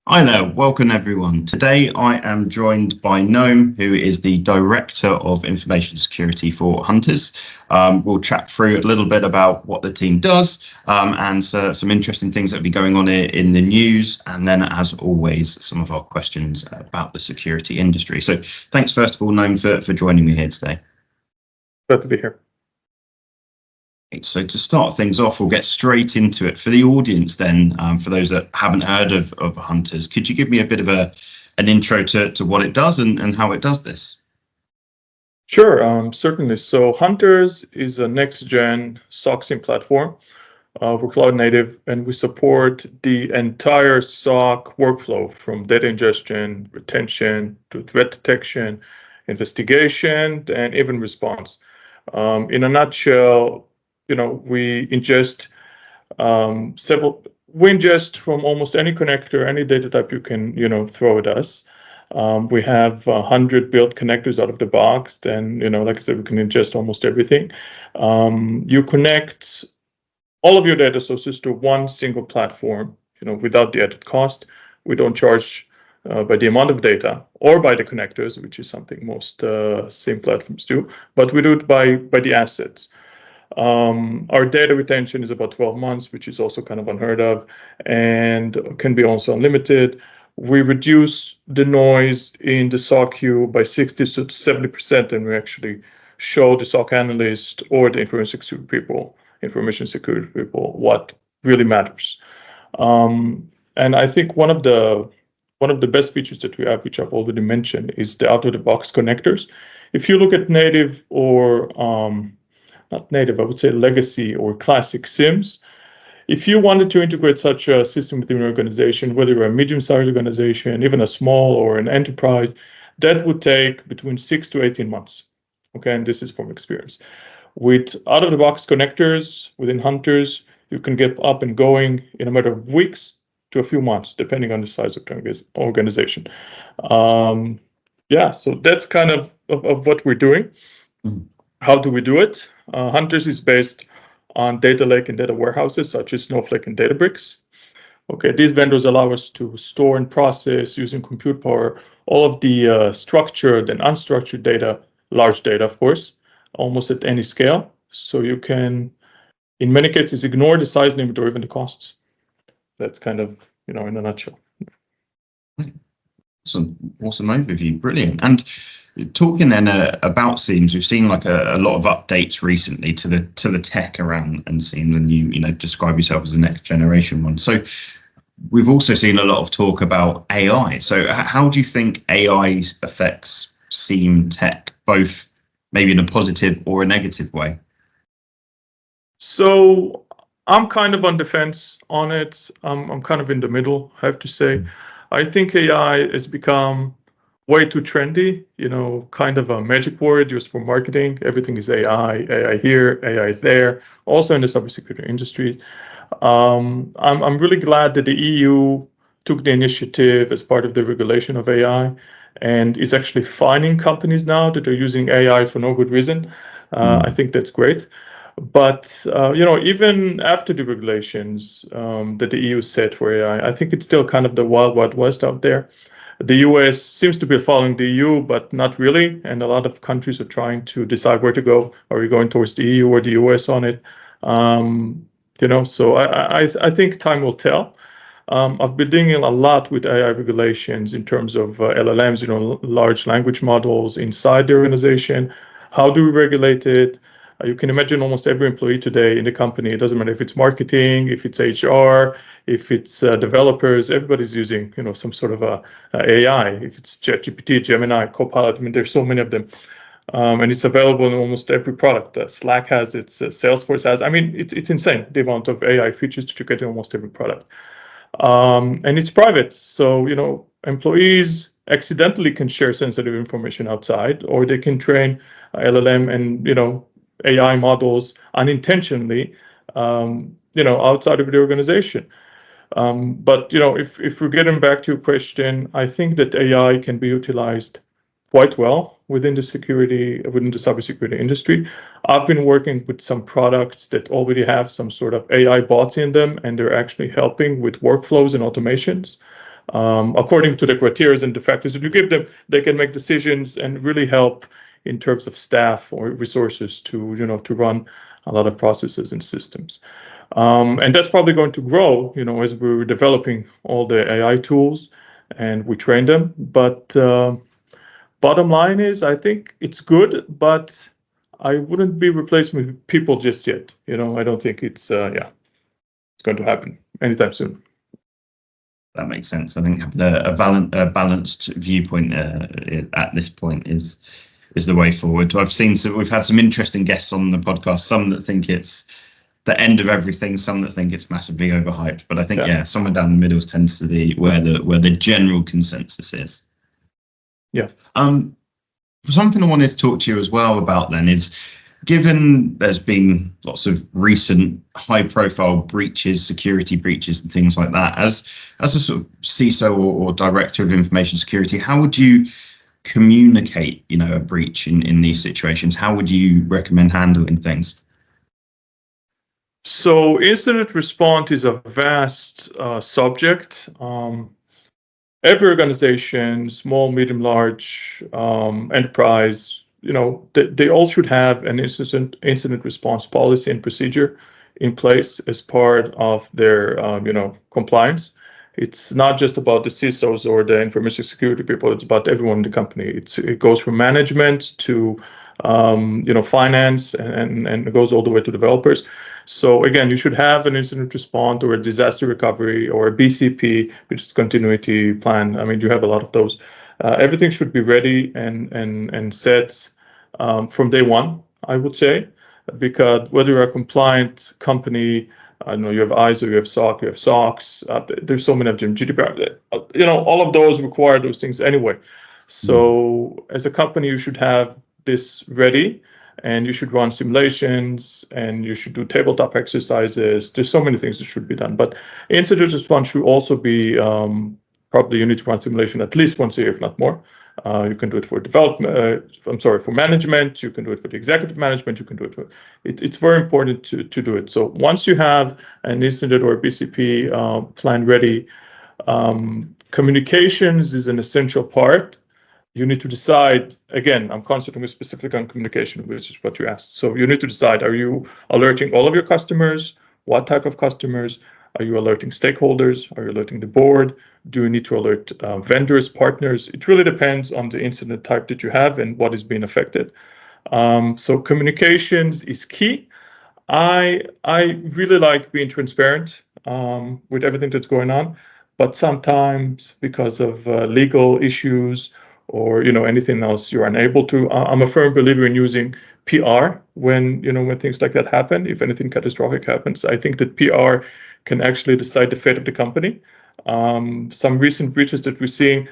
Hi there, welcome everyone. Today I am joined by Noam, who is the Director of Information Security for Hunters. We'll chat through a little bit about what the team does and some interesting things that will be going on in the news, and then as always, some of our questions about the security industry. So thanks first of all, Noam, for joining me here today. Glad to be here. So to start things off, we'll get straight into it. For the audience then, for those that haven't heard of Hunters, could you give me a bit of an intro to what it does and how it does this? Sure, certainly. So Hunters is a next-gen SOC SIEM platform. We're cloud native, and we support the entire SOC workflow from data ingestion, retention, to threat detection, investigation, and even response. In a nutshell, we ingest we ingest from almost any connector, any data type you can, throw at us. We have 100 built connectors out of the box. Then, like I said, we can ingest almost everything. You connect all of your data sources to one single platform, without the added cost. We don't charge by the amount of data or by the connectors, which is something most SIEM platforms do, but we do it by the assets. Our data retention is about 12 months, which is also kind of unheard of, and can be also unlimited. We reduce the noise in the SOC queue by 60 to 70%, and we actually show the SOC analyst or the information security people what really matters. And I think one of the best features that we have, which I've already mentioned, is the out-of-the-box connectors. If you look at native or not native, I would say legacy or classic SIEMs. If you wanted to integrate such a system within your organization, whether you're a medium-sized organization, even a small or an enterprise, that would take between 6 to 18 months. Okay, and this is from experience. With out-of-the-box connectors within Hunters, you can get up and going in a matter of weeks to a few months, depending on the size of the organization. So that's kind of what we're doing. Mm. How do we do it? Hunters is based on data lake and data warehouses such as Snowflake and Databricks. Okay, these vendors allow us to store and process using compute power all of the structured and unstructured data, large data, of course, almost at any scale. So you can, in many cases, ignore the size limit or even the costs. That's kind of, in a nutshell. Awesome overview, brilliant. And talking then about SIEMs, we've seen like a lot of updates recently to the tech around and SIEMs, and you describe yourself as the next generation one. So we've also seen a lot of talk about AI. So how do you think AI affects SIEM tech, both maybe in a positive or a negative way? So I'm kind of on the fence on it. I'm kind of in the middle, I have to say. I think AI has become way too trendy, kind of a magic word used for marketing. Everything is AI here, AI there, also in the cybersecurity industry. I'm really glad that the EU took the initiative as part of the regulation of AI and is actually fining companies now that are using AI for no good reason. I think that's great. But even after the regulations that the EU set for AI, I think it's still kind of the wild, wild west out there. The US seems to be following the EU, but not really. And a lot of countries are trying to decide where to go. Are we going towards the EU or the US on it? So I think time will tell. I've been dealing a lot with AI regulations in terms of LLMs, large language models inside the organization. How do we regulate it? You can imagine almost every employee today in the company, it doesn't matter if it's marketing, if it's HR, if it's developers, everybody's using, some sort of AI. If it's ChatGPT, Gemini, Copilot, I mean, there's so many of them. And it's available in almost every product. Slack has it, Salesforce has. I mean, it's insane, the amount of AI features that you get in almost every product. And it's private. So, employees accidentally can share sensitive information outside, or they can train LLM and, AI models unintentionally, outside of the organization. But if we're getting back to your question, I think that AI can be utilized quite well within the cybersecurity industry. I've been working with some products that already have some sort of AI bots in them, and they're actually helping with workflows and automations. according to the criteria and the factors that you give them, they can make decisions and really help in terms of staff or resources to, to run a lot of processes and systems. And that's probably going to grow, as we're developing all the AI tools and we train them. But bottom line is, I think it's good, but I wouldn't be replacing with people just yet. I don't think it's going to happen anytime soon. That makes sense. I think a balanced viewpoint at this point is the way forward. We've had some interesting guests on the podcast. Some that think it's the end of everything, some that think it's massively overhyped. But I think somewhere down the middle tends to be where the general consensus is. Yeah. Something I wanted to talk to you as well about then is, given there's been lots of recent high-profile breaches, security breaches, and things like that, as a sort of CISO or director of information security, how would you communicate, a breach in these situations? How would you recommend handling things? So incident response is a vast subject. Every organization, small, medium, large, enterprise, they all should have an incident response policy and procedure in place as part of their, compliance. It's not just about the CISOs or the information security people. It's about everyone in the company. It goes from management to, finance, and it goes all the way to developers. So again, you should have an incident response or a disaster recovery or a BCP, which is continuity plan. I mean, you have a lot of those. Everything should be ready and set from day one, I would say, because whether you're a compliant company, I know you have ISO, you have SOC, you have SOCs. There's so many of them. GDPR, all of those require those things anyway. So as a company, you should have this ready, and you should run simulations, and you should do tabletop exercises. There's so many things that should be done. But incident response should also be probably you need to run simulation at least once a year, if not more. You can do it for development. For management. You can do it for the executive management. You can do it for. It's very important to do it. So once you have an incident or a BCP plan ready, communications is an essential part. You need to decide, again, I'm concentrating specifically on communication, which is what you asked. So you need to decide, are you alerting all of your customers? What type of customers? Are you alerting stakeholders? Are you alerting the board? Do you need to alert vendors, partners? It really depends on the incident type that you have and what is being affected. So communications is key. I really like being transparent with everything that's going on, but sometimes because of legal issues or anything else, you're unable to. I'm a firm believer in using PR when things like that happen. If anything catastrophic happens, I think that PR can actually decide the fate of the company. Some recent breaches that we're seeing,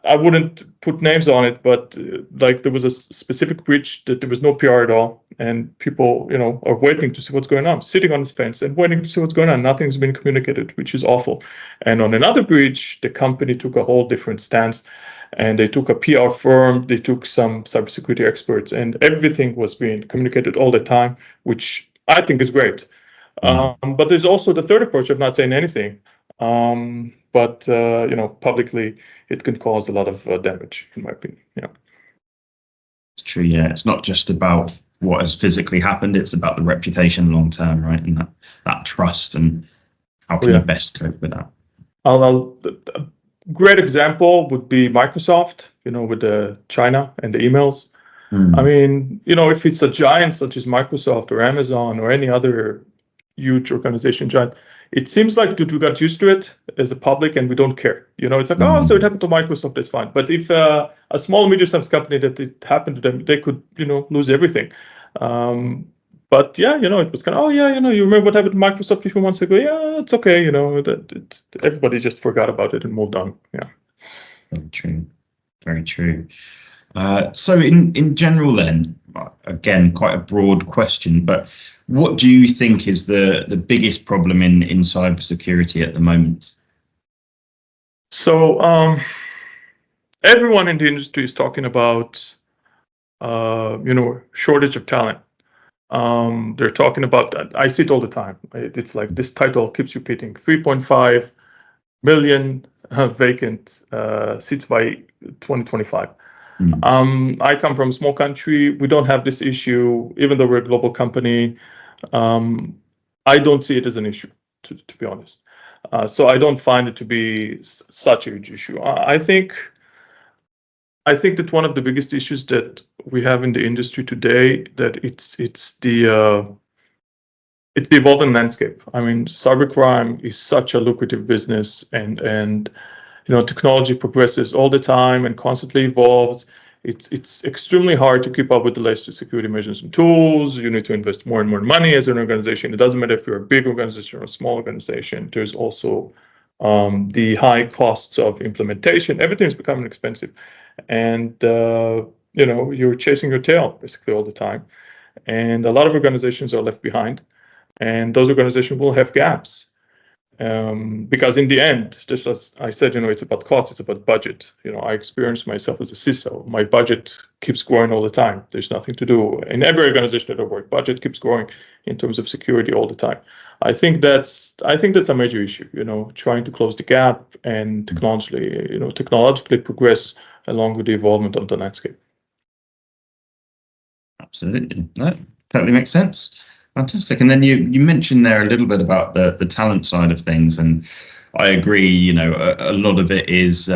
I wouldn't put names on it, but like there was a specific breach that there was no PR at all, and people are waiting to see what's going on, sitting on this fence and waiting to see what's going on. Nothing's been communicated, which is awful. And on another breach, the company took a whole different stance, and they took a PR firm, they took some cybersecurity experts, and everything was being communicated all the time, which I think is great. But there's also the third approach of not saying anything. But publicly, it can cause a lot of damage, in my opinion. Yeah, it's true. Yeah, it's not just about what has physically happened; it's about the reputation long term, right? And that trust, and how can you best cope with that? A great example would be Microsoft. With the China and the emails. I mean, if it's a giant such as Microsoft or Amazon or any other huge organization giant, it seems like that we got used to it as a public and we don't care. It's like, oh, so it happened to Microsoft, that's fine. But if a small, medium-sized company that it happened to them, they could, lose everything. But yeah, it was kind of, oh yeah, you remember what happened to Microsoft a few months ago? Yeah, it's okay. Everybody just forgot about it and moved on. Yeah. Very true. Very true. So in general then, again, quite a broad question, but what do you think is the biggest problem in cybersecurity at the moment? So everyone in the industry is talking about shortage of talent. They're talking about that. I see it all the time. It's like this title keeps repeating: 3.5 million vacant seats by 2025. Mm. I come from a small country. We don't have this issue, even though we're a global company. I don't see it as an issue, to be honest. So I don't find it to be such a huge issue. I think that one of the biggest issues that we have in the industry today, that it's the evolving landscape. I mean, cybercrime is such a lucrative business, and technology progresses all the time and constantly evolves. It's extremely hard to keep up with the latest security measures and tools. You need to invest more and more money as an organization. It doesn't matter if you're a big organization or a small organization. There's also the high costs of implementation. Everything's becoming expensive, and you're chasing your tail basically all the time. And a lot of organizations are left behind, and those organizations will have gaps. Because in the end, just as I said, it's about cost, it's about budget. I experience myself as a CISO. My budget keeps growing all the time. There's nothing to do. In every organization that I work, budget keeps growing in terms of security all the time. I think that's a major issue, trying to close the gap and technologically progress along with the evolvement of the landscape. Absolutely. No, totally makes sense. Fantastic. And then you mentioned there a little bit about the talent side of things, and I agree, a lot of it is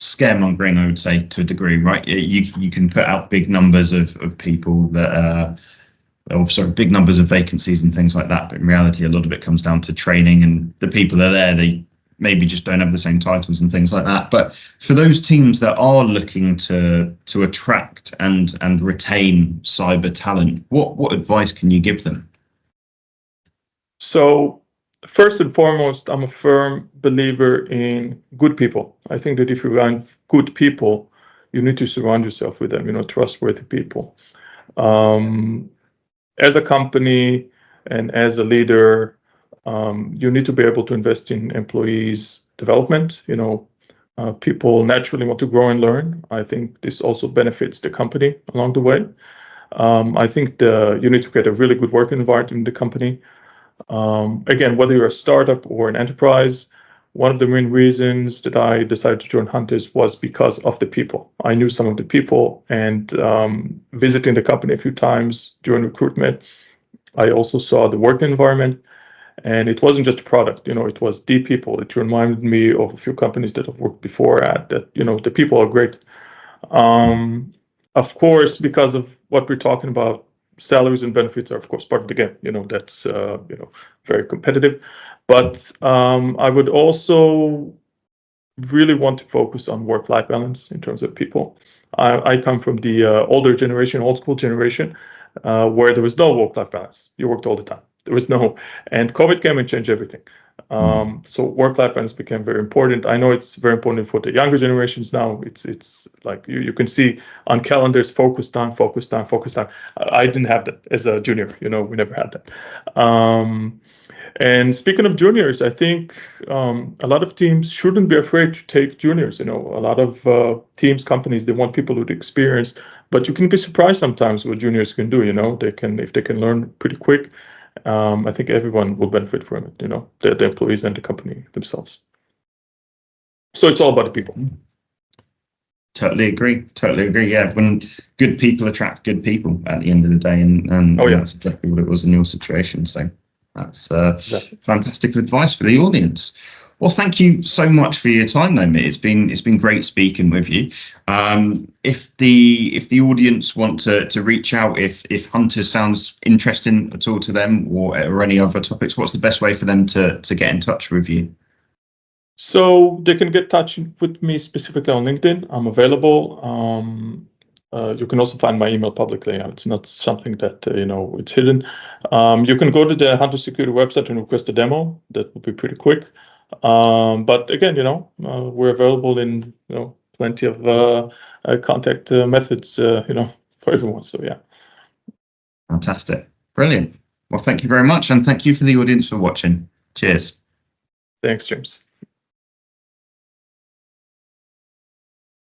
scaremongering, I would say, to a degree, right? You can put out big numbers of people that big numbers of vacancies and things like that, but in reality, a lot of it comes down to training, and the people that are there, they maybe just don't have the same titles and things like that. But for those teams that are looking to attract and retain cyber talent, what advice can you give them? So first and foremost, I'm a firm believer in good people. I think that if you want good people, you need to surround yourself with them, trustworthy people. As a company and as a leader, you need to be able to invest in employees' development. People naturally want to grow and learn. I think this also benefits the company along the way. I think you need to get a really good work environment in the company. Again, whether you're a startup or an enterprise, one of the main reasons that I decided to join Hunters was because of the people. I knew some of the people, and visiting the company a few times during recruitment, I also saw the work environment, and it wasn't just a product, it was the people. It reminded me of a few companies that I've worked before at, that, the people are great. Of course, because of what we're talking about, salaries and benefits are, of course, part of the game. That's very competitive. But I would also really want to focus on work-life balance in terms of people. I come from the older generation, old school generation, where there was no work-life balance. You worked all the time. There was no, and COVID came and changed everything. So work-life balance became very important. I know it's very important for the younger generations now. It's like you can see on calendars, focus time. I didn't have that as a junior. We never had that. And speaking of juniors, I think a lot of teams shouldn't be afraid to take juniors. A lot of teams, companies, they want people with experience, but you can be surprised sometimes what juniors can do. If they can learn pretty quick. I think everyone will benefit from it. The employees and the company themselves. So it's all about the people. Totally agree. Yeah, when good people attract good people at the end of the day, and that's exactly what it was in your situation. So that's exactly. Fantastic advice for the audience. Well, thank you so much for your time, Noam. It's been great speaking with you. If the audience want to reach out, if Hunters sounds interesting at all to them, or any other topics, what's the best way for them to get in touch with you? So they can get in touch with me specifically on LinkedIn. I'm available. You can also find my email publicly. It's not something that it's hidden. You can go to the Hunter Security website and request a demo. That would be pretty quick. But again, we're available in plenty of contact methods, for everyone. So yeah. Fantastic, brilliant. Well, thank you very much, and thank you for the audience for watching. Cheers. Thanks, James.